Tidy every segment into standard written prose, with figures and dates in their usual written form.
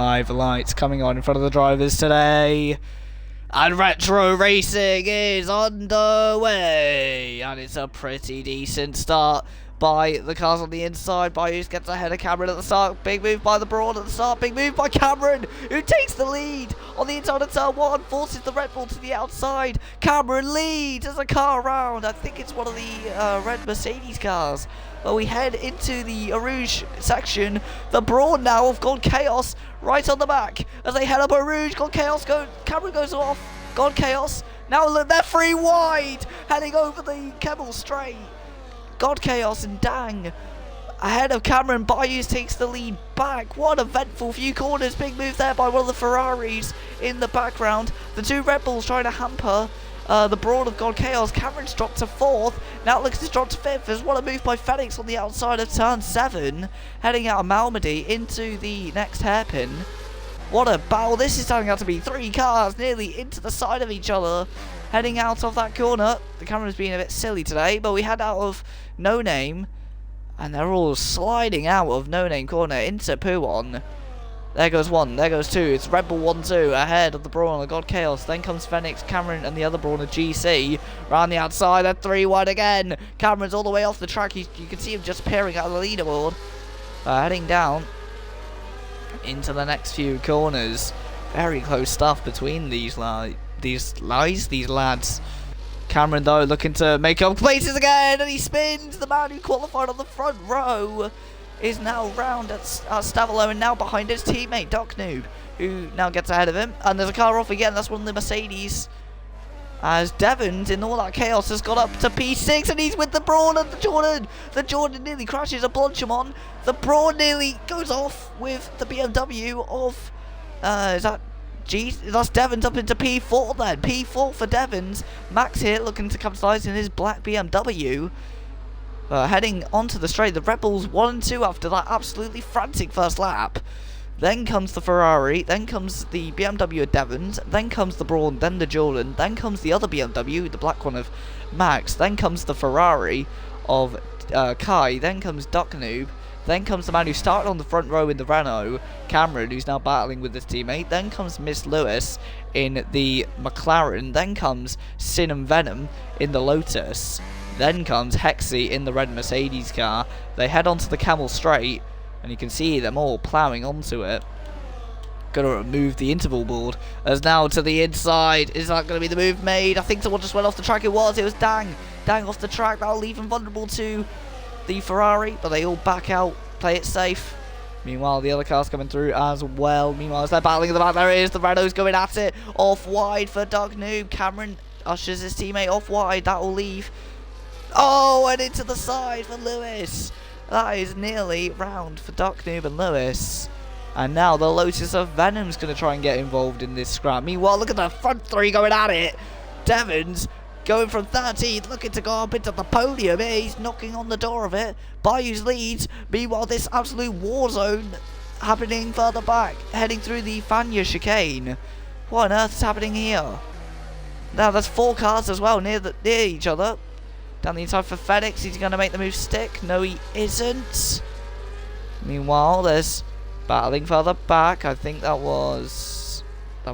Live lights coming on in front of the drivers today. And retro racing is underway. And it's a pretty decent start by the cars on the inside. Bayous gets ahead of Cameron at the start. Big move by the Brawn at the start. Big move by Cameron, who takes the lead on the inside of turn 1. Forces the Red Bull to the outside. Cameron leads as a car around. I think it's one of the red Mercedes cars. But we head into the Rouge section. The Brawn now have gone Chaos right on the back. As they head up Rouge, gone Chaos, Cameron goes off. Gone Chaos. Now look, they're free wide. Heading over the Kemmel straight. God Chaos and Dang ahead of Cameron. Bayous takes the lead back. What an eventful few corners. Big move there by one of the Ferraris in the background. The two Red Bulls trying to hamper the Brawn of God Chaos. Cameron's dropped to 4th. Now looks to drop to 5th. There's what a move by Phoenix on the outside of turn 7. Heading out of Malmedy into the next hairpin. What a battle. This is turning out to be 3 cars nearly into the side of each other. Heading out of that corner. The camera's being a bit silly today, but we head out of No Name. And they're all sliding out of No Name corner into Puon. There goes 1, there goes 2. It's Red Bull 1-2 ahead of the Brawn of God Chaos. Then comes Phoenix, Cameron, and the other Brawn of GC. Round the outside, at 3-1 again. Cameron's all the way off the track. You can see him just peering out of the leaderboard. Heading down into the next few corners. Very close stuff between these lads. Cameron, though, looking to make up places again, and he spins. The man who qualified on the front row is now round at Stavolo, and now behind his teammate Doc Noob, who now gets ahead of him. And there's a car off again. That's one of the Mercedes. As Devons, in all that chaos, has got up to P6, and he's with the Brawn and the Jordan. The Jordan nearly crashes a Blanchimon. The Brawn nearly goes off with the BMW of that's Devons up into P4 then. P4 for Devons. Max here looking to capitalise in his black BMW. Heading onto the straight, the Red Bulls 1-2 after that absolutely frantic first lap. Then comes the Ferrari, then comes the BMW of Devons, then comes the Brawn, then the Jordan, then comes the other BMW, the black one of Max, then comes the Ferrari of Kai, then comes Duck Noob, then comes the man who started on the front row in the Renault, Cameron, who's now battling with his teammate, then comes Miss Lewis in the McLaren, then comes Sin and Venom in the Lotus. Then comes Hexy in the red Mercedes car. They head onto the Camel straight, and you can see them all ploughing onto it. Gonna remove the interval board. As now to the inside. Is that gonna be the move made? I think someone just went off the track. It was Dang. Dang off the track. That'll leave him vulnerable to the Ferrari, but they all back out, play it safe. Meanwhile, the other car's coming through as well. Meanwhile, as they're battling in the back, there it is. The Renault's going at it. Off wide for Doug Noob. Cameron ushers his teammate off wide. That will leave. Oh, and into the side for Lewis. That is nearly round for Doc Noob and Lewis. And now the Lotus of Venom's going to try and get involved in this scrap. Meanwhile, look at the front 3 going at it. Devons going from 13th, looking to go up into the podium. He's knocking on the door of it. Bayous leads. Meanwhile, this absolute war zone happening further back, heading through the Fania chicane. What on earth is happening here? Now, there's 4 cars as well near each other. Down the inside for Phoenix. He's going to make the move stick. No, he isn't. Meanwhile, there's battling further back. I think that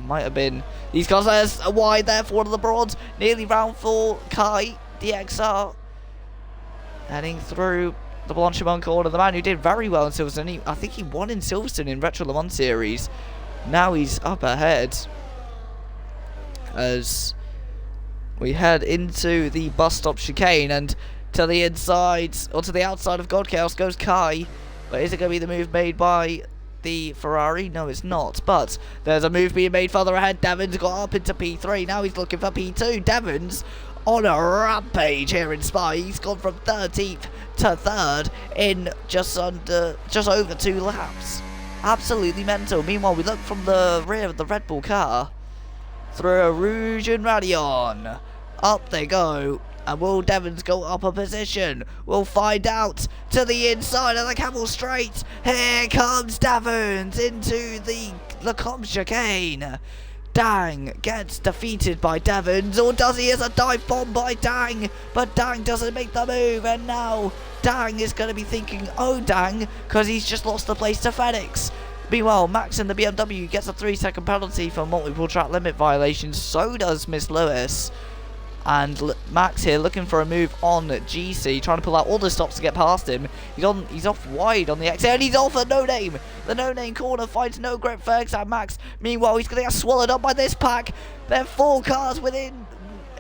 might have been these cars. There's a wide there for one of the Brawns. Nearly round for Kai, DXR. Heading through the Blanchimon corner. The man who did very well in Silverstone. I think he won in Silverstone in Retro Le Mans Series. Now he's up ahead. As we head into the bus stop chicane, and to the inside, or to the outside of God Chaos goes Kai. But is it going to be the move made by the Ferrari? No, it's not. But there's a move being made further ahead. Devons got up into P3. Now he's looking for P2. Devons on a rampage here in Spa. He's gone from 13th to 3rd in just over 2 laps. Absolutely mental. Meanwhile, we look from the rear of the Red Bull car. Through a Rouge and Radion. Up they go. And will Devons go up a position? We'll find out. To the inside of the Camel straight. Here comes Devons into the Lecombe chicane. Dang gets defeated by Devons. Or does he? As a dive bomb by Dang. But Dang doesn't make the move. And now Dang is going to be thinking, oh Dang, because he's just lost the place to Phoenix. Meanwhile, Max in the BMW gets a 3-second penalty for multiple track limit violations. So does Miss Lewis. And Max here looking for a move on GC, trying to pull out all the stops to get past him. He's off wide on the exit, and he's off at No Name. The No Name corner finds no grip for Exam Max. Meanwhile, he's going to get swallowed up by this pack. They're 4 cars within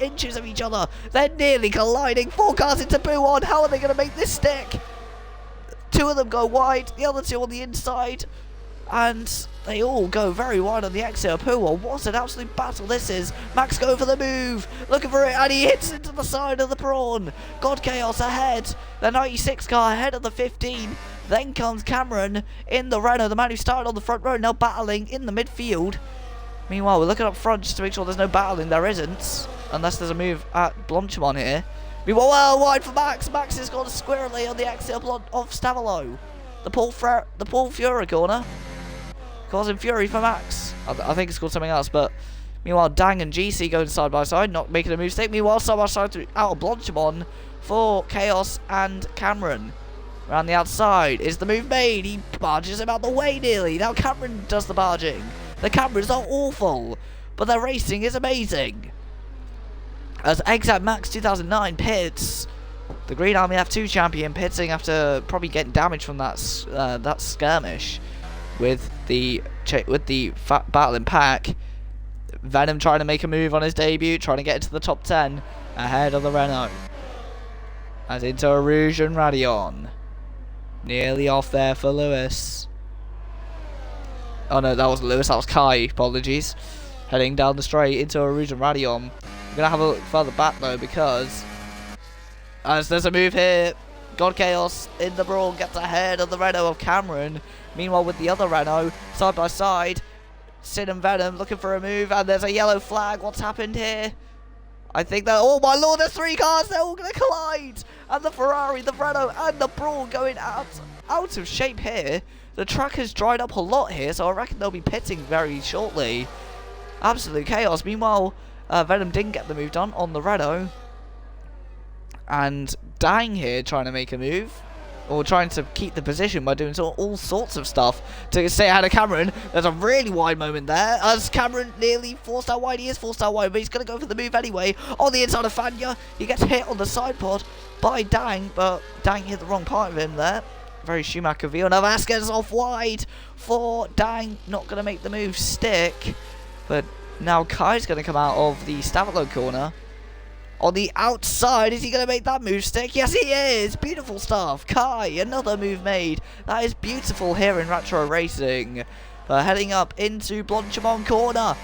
inches of each other. They're nearly colliding. 4 cars into Boo-on. How are they going to make this stick? 2 of them go wide, the other 2 on the inside. And they all go very wide on the exit of Poo-on. What an absolute battle this is. Max going for the move, looking for it, and he hits into the side of the Brawn. God Chaos ahead. The 96 car ahead of the 15. Then comes Cameron in the Renault, the man who started on the front row, now battling in the midfield. Meanwhile, we're looking up front just to make sure there's no battling. There isn't, unless there's a move at Blanchimon here. Meanwhile, well wide for Max. Max has gone squarely on the exit of Stavelot. The Paul Fury corner. Causing fury for Max. I think it's called something else, but meanwhile, Dang and GC going side by side, not making a mistake. Meanwhile, side by side out of Blanchimon for Chaos and Cameron. Around the outside, is the move made? He barges him out the way nearly. Now Cameron does the barging. The cameras are awful, but their racing is amazing. As Exam Max 2009 pits, the Green Army F2 champion pitting after probably getting damaged from that skirmish. With the battling pack, Venom trying to make a move on his debut, trying to get into the top 10 ahead of the Renault. As into a Rouge and Radion, nearly off there for Lewis. Oh no, that wasn't Lewis, that was Kai. Apologies. Heading down the straight into a Rouge and Radion. We're gonna have a look further back though, because as there's a move here, God Chaos in the Brawl gets ahead of the Renault of Cameron. Meanwhile, with the other Renault, side by side, Sin and Venom looking for a move, and there's a yellow flag. What's happened here? I think that, oh my lord, there's 3 cars, they're all going to collide. And the Ferrari, the Renault, and the Brawl going out of shape here. The track has dried up a lot here, so I reckon they'll be pitting very shortly. Absolute chaos. Meanwhile, Venom didn't get the move done on the Renault. And Dang here trying to make a move, or trying to keep the position by doing all sorts of stuff to stay ahead of Cameron. There's a really wide moment there as Cameron nearly forced out wide. He is forced out wide, but he's going to go for the move anyway. On the inside of Fanya, he gets hit on the side pod by Dang, but Dang hit the wrong part of him there. Very Schumacher-ville. Now Vasquez off wide for Dang, not going to make the move stick. But now Kai's going to come out of the Stavelot corner. On the outside, is he going to make that move stick? Yes, he is! Beautiful stuff. Kai, another move made. That is beautiful here in Retro Racing. Heading up into Blanchimon corner.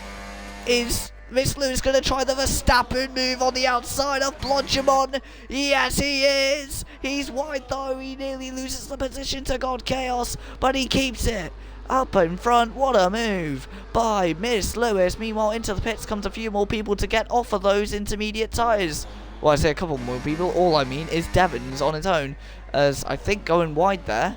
Is Miss Lewis going to try the Verstappen move on the outside of Blanchimon? Yes, he is! He's wide though. He nearly loses the position to God Chaos, but he keeps it. Up in front, what a move by Miss Lewis. Meanwhile, into the pits comes a few more people to get off of those intermediate tyres. Well, I say a couple more people. All I mean is Devons on its own, as I think going wide there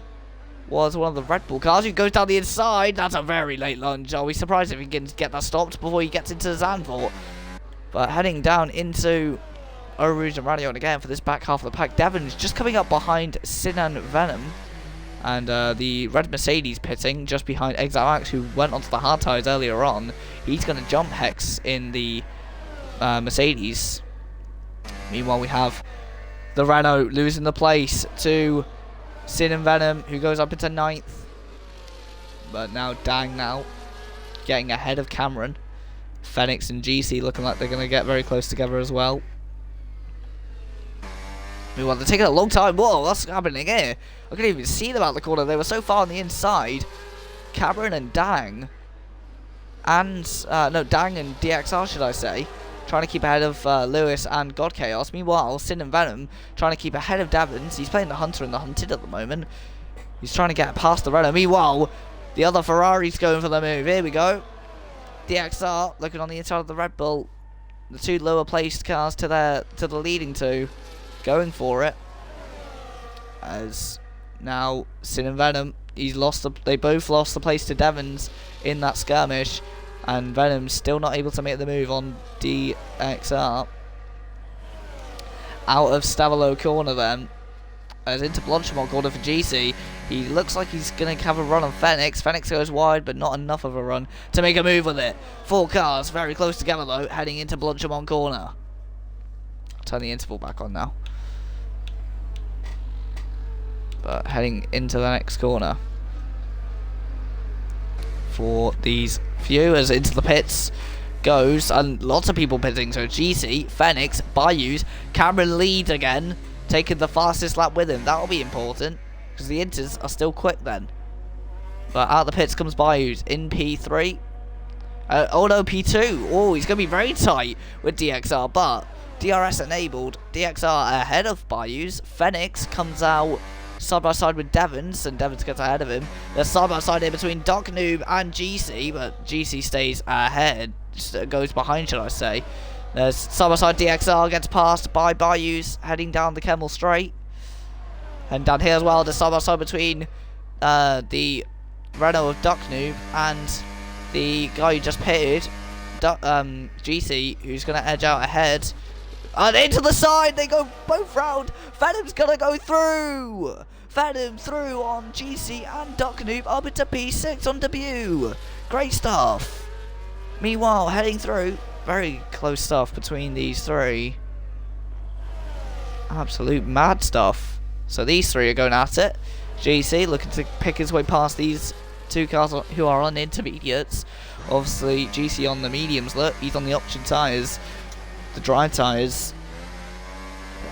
was one of the Red Bull cars who goes down the inside. That's a very late lunge. I'll be surprised if he can get that stopped before he gets into Zandvoort. But heading down into Rouge and Radion again for this back half of the pack. Devons just coming up behind Sinan Venom. And the red Mercedes pitting just behind Examax, who went onto the hard tyres earlier on. He's going to jump Hex in the Mercedes. Meanwhile, we have the Renault losing the place to Sin and Venom, who goes up into 9th. But now Dang now getting ahead of Cameron. Phoenix and GC looking like they're going to get very close together as well. Meanwhile, they're taking a long time. Whoa, what's happening here? I couldn't even see them out the corner. They were so far on the inside. Cameron and Dang. And, no, Dang and DXR, should I say. Trying to keep ahead of Lewis and God Chaos. Meanwhile, Sin and Venom trying to keep ahead of Davins. He's playing the Hunter and the Hunted at the moment. He's trying to get past the Renault. Meanwhile, the other Ferrari's going for the move. Here we go. DXR looking on the inside of the Red Bull. The 2 lower placed cars to the leading 2. Going for it, as now Sin and Venom, they both lost the place to Devons in that skirmish, and Venom's still not able to make the move on DXR. Out of Stavelot corner then, as into Blanchimon corner for GC. He looks like he's going to have a run on Fenix. Fenix goes wide, but not enough of a run to make a move with it. 4 cars very close together, though, heading into Blanchimont corner. Turn the interval back on now. But heading into the next corner for these viewers into the pits goes, and lots of people pitting. So GC, Fenix, Bayous, Cameron lead again, taking the fastest lap with him. That'll be important because the Inters are still quick then. But out of the pits comes Bayous in P3. Oh no, P2. Oh, he's going to be very tight with DXR, but DRS enabled. DXR ahead of Bayous. Fenix comes out side by side with Devons, and Devons gets ahead of him. There's side by side here between Doc Noob and GC, but GC stays ahead, goes behind, should I say. There's side by side DXR gets passed by Bayous heading down the Kemmel Straight, and down here as well. There's side by side between the Renault of Doc Noob and the guy who just pitted, GC, who's going to edge out ahead. And into the side, they go both round. Venom's gonna go through. Venom through on GC and Doc Noob up into P6 on debut. Great stuff. Meanwhile, heading through, very close stuff between these three. Absolute mad stuff. So these three are going at it. GC looking to pick his way past these 2 cars who are on intermediates. Obviously, GC on the mediums. Look, he's on the option tyres. The dry tyres.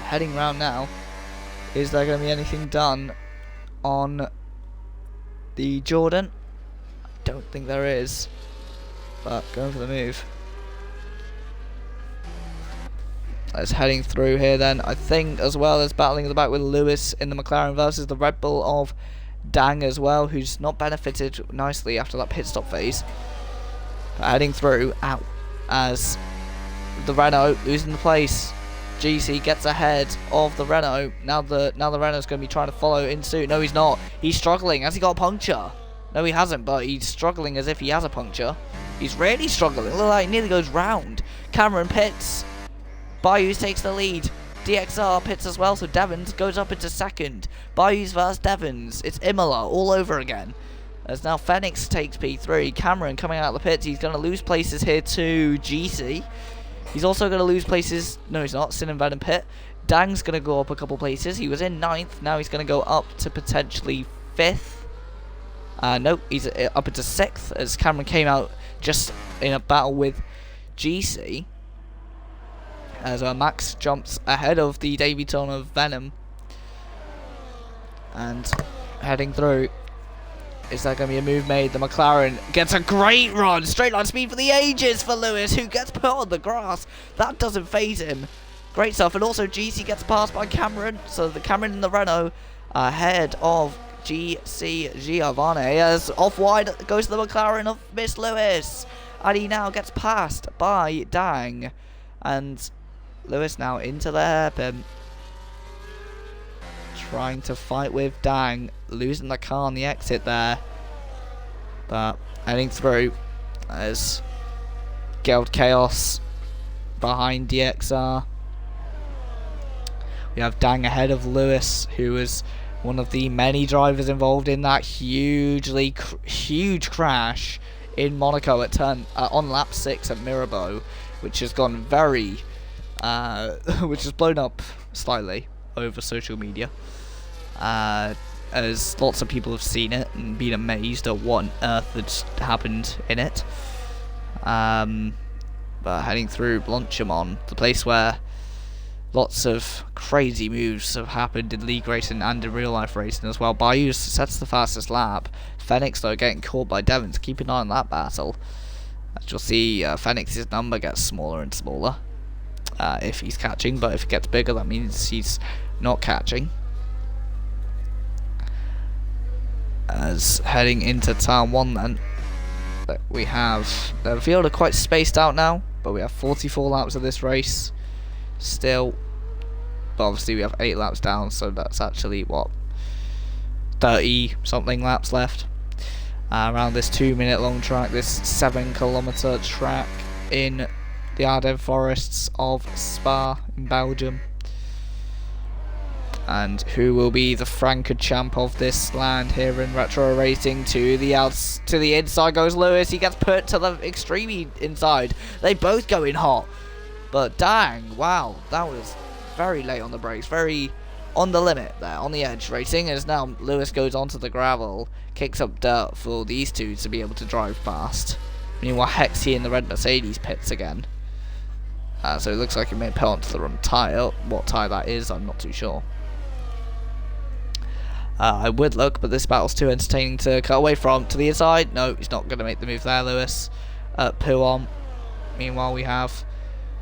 Heading round now. Is there going to be anything done on the Jordan? I don't think there is, but going for the move. Let's heading through here then. I think as well as battling at the back with Lewis in the McLaren versus the Red Bull of Dang as well, who's not benefited nicely after that pit stop phase. But heading through out as the Renault losing the place. GC gets ahead of the Renault. Now the Renault's going to be trying to follow in suit. No, he's not. He's struggling. Has he got a puncture? No, he hasn't, but he's struggling as if he has a puncture. He's really struggling. Look like he nearly goes round. Cameron pits. Bayous takes the lead. DXR pits as well, so Devons goes up into second. Bayous versus Devons. It's Imola all over again. As now Fenix takes P3. Cameron coming out of the pits. He's going to lose places here to GC. He's also going to lose places. No, he's not. Sin and Venom pit. Dang's going to go up a couple places. He was in 9th. Now he's going to go up to potentially 5th. Nope, he's up into 6th as Cameron came out just in a battle with GC. As Max jumps ahead of the Daviton of Venom. And heading through. Is there going to be a move made? The McLaren gets a great run. Straight line speed for the ages for Lewis, who gets put on the grass. That doesn't phase him. Great stuff. And also GC gets passed by Cameron. So the Cameron and the Renault ahead of GC Giovanni. As off wide goes the McLaren of Miss Lewis. And he now gets passed by Dang. And Lewis now into the hairpin. Trying to fight with Dang, losing the car on the exit there, but heading through as Geld Chaos behind DXR. We have Dang ahead of Lewis, who was one of the many drivers involved in that huge crash in Monaco at on lap 6 at Mirabeau, which has gone very, which has blown up slightly over social media. As lots of people have seen it and been amazed at what on earth had happened in it. But heading through Blanchimont, the place where lots of crazy moves have happened in league racing and in real life racing as well. Bayous sets the fastest lap. Fenix though getting caught by Devons. Keep an eye on that battle. As you'll see, Fenix's number gets smaller and smaller if he's catching, but if it gets bigger that means he's not catching. As heading into turn 1 then, we have the field are quite spaced out now, but we have 44 laps of this race still, but obviously we have 8 laps down, so that's actually what, 30 something laps left around this 2-minute long track, this 7-kilometer track in the Ardennes forests of Spa in Belgium. And who will be the Franker champ of this land here in Retro Racing? To the inside goes Lewis. He gets put to the extremely inside. They both go in hot. But dang, wow, that was very late on the brakes. Very on the limit there, on the edge. Racing as now Lewis goes onto the gravel. Kicks up dirt for these two to be able to drive past. Meanwhile, Hexy in the red Mercedes pits again. So it looks like he may put onto the wrong tyre. What tyre that is, I'm not too sure. I would look, but this battle's too entertaining to cut away from. To the inside, no, he's not going to make the move there, Lewis. Poo on. Meanwhile, we have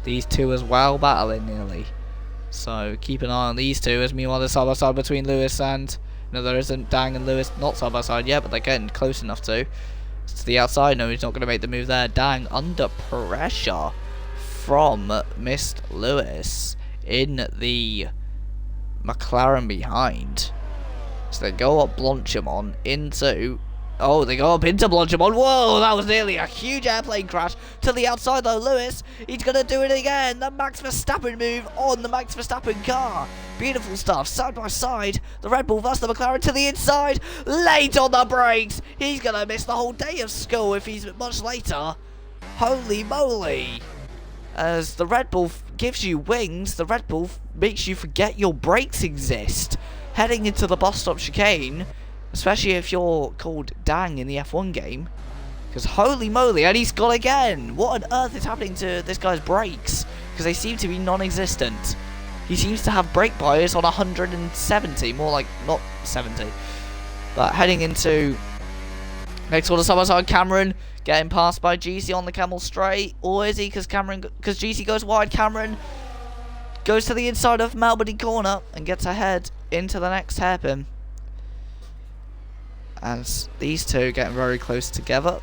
these two as well battling nearly. So keep an eye on these two, as meanwhile there's side by side between Lewis and... No, there isn't. Dang and Lewis not side by side yet, but they're getting close enough to. To the outside, no, he's not going to make the move there. Dang, under pressure from Mist Lewis in the McLaren behind. So they go up Blanchimont into... Oh, they go up into Blanchimont. Whoa, that was nearly a huge airplane crash. To the outside though, Lewis, he's going to do it again. The Max Verstappen move on the Max Verstappen car. Beautiful stuff, side by side. The Red Bull versus the McLaren to the inside. Late on the brakes. He's going to miss the whole day of school if he's much later. Holy moly. As the Red Bull gives you wings, the Red Bull makes you forget your brakes exist. Heading into the bus stop chicane, especially if you're called Dang in the F1 game. Because holy moly, and he's gone again. What on earth is happening to this guy's brakes? Because they seem to be non-existent. He seems to have brake bias on 170, more like not 70. But heading into next quarter, side Cameron getting passed by GC on the Camel straight, or is he? Because GC goes wide. Cameron goes to the inside of Melbourne corner and gets ahead into the next hairpin. As these two getting very close together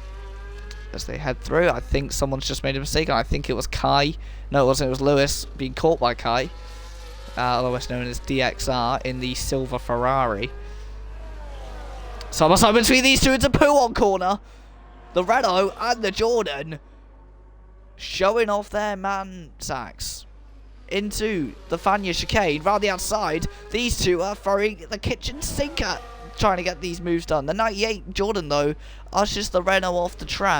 as they head through. I think someone's just made a mistake, and I think it was Kai. No, it wasn't. It was Lewis being caught by Kai, otherwise known as DXR, in the silver Ferrari. Side by side between these two, it's a Poo-on corner. The Renault and the Jordan showing off their man sacks into the Fania chicane. Round the outside, these two are throwing the kitchen sink at trying to get these moves done. The 98 Jordan, though, ushers the Renault off the track.